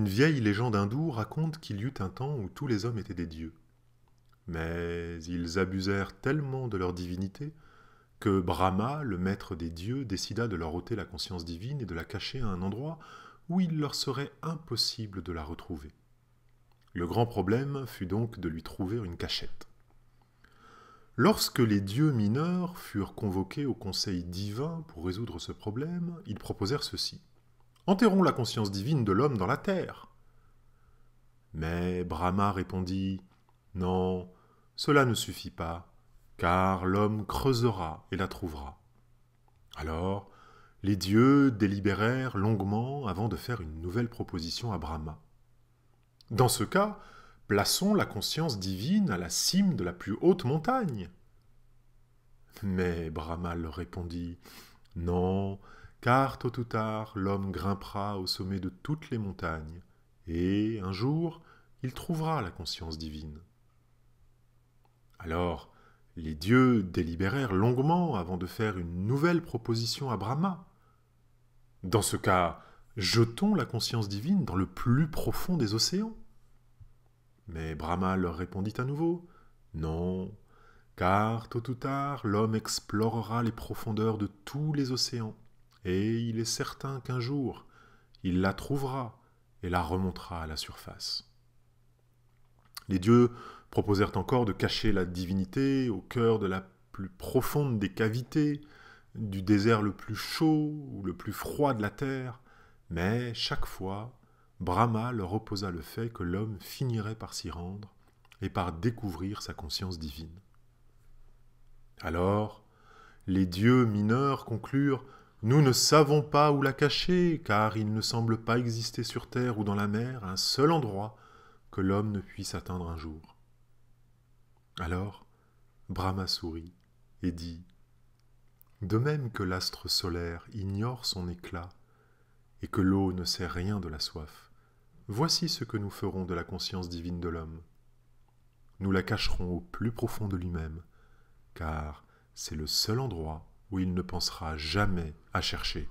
vieille légende hindoue raconte qu'il y eut un temps où tous les hommes étaient des dieux. Mais ils abusèrent tellement de leur divinité que Brahma, le maître des dieux, décida de leur ôter la conscience divine et de la cacher à un endroit où il leur serait impossible de la retrouver. Le grand problème fut donc de lui trouver une cachette. Lorsque les dieux mineurs furent convoqués au conseil divin pour résoudre ce problème, ils proposèrent ceci. « Enterrons la conscience divine de l'homme dans la terre !» Mais Brahma répondit « Non, cela ne suffit pas, car l'homme creusera et la trouvera. » Alors, les dieux délibérèrent longuement avant de faire une nouvelle proposition à Brahma. « Dans ce cas, plaçons la conscience divine à la cime de la plus haute montagne. » Mais Brahma leur répondit « Non, car tôt ou tard, l'homme grimpera au sommet de toutes les montagnes, et un jour, il trouvera la conscience divine. » Alors, les dieux délibérèrent longuement avant de faire une nouvelle proposition à Brahma. « Dans ce cas, jetons la conscience divine dans le plus profond des océans. » Mais Brahma leur répondit à nouveau « Non, car tôt ou tard, l'homme explorera les profondeurs de tous les océans, et il est certain qu'un jour, il la trouvera et la remontera à la surface. » Les dieux proposèrent encore de cacher la divinité au cœur de la plus profonde des cavités, du désert le plus chaud ou le plus froid de la terre, mais chaque fois, Brahma leur opposa le fait que l'homme finirait par s'y rendre et par découvrir sa conscience divine. Alors, les dieux mineurs conclurent « Nous ne savons pas où la cacher, car il ne semble pas exister sur terre ou dans la mer un seul endroit que l'homme ne puisse atteindre un jour. » Alors, Brahma sourit et dit « De même que l'astre solaire ignore son éclat et que l'eau ne sait rien de la soif, voici ce que nous ferons de la conscience divine de l'homme. Nous la cacherons au plus profond de lui-même, car c'est le seul endroit où il ne pensera jamais à chercher. »